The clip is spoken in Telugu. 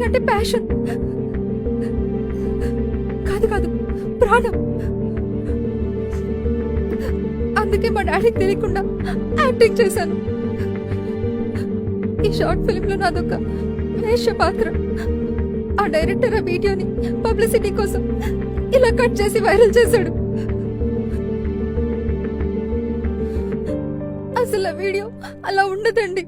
అంటే ప్యాషన్ కాదు కాదు, ప్రాణం. అందుకే మా డాడీకి తెలియకుండా యాక్టింగ్ చేశాను. ఈ షార్ట్ ఫిల్మ్ లో నాదొక వేష పాత్ర. ఆ డైరెక్టర్ ఆ వీడియోని పబ్లిసిటీ కోసం ఇలా కట్ చేసి వైరల్ చేశాడు. అసలు ఆ వీడియో అలా ఉండదండి.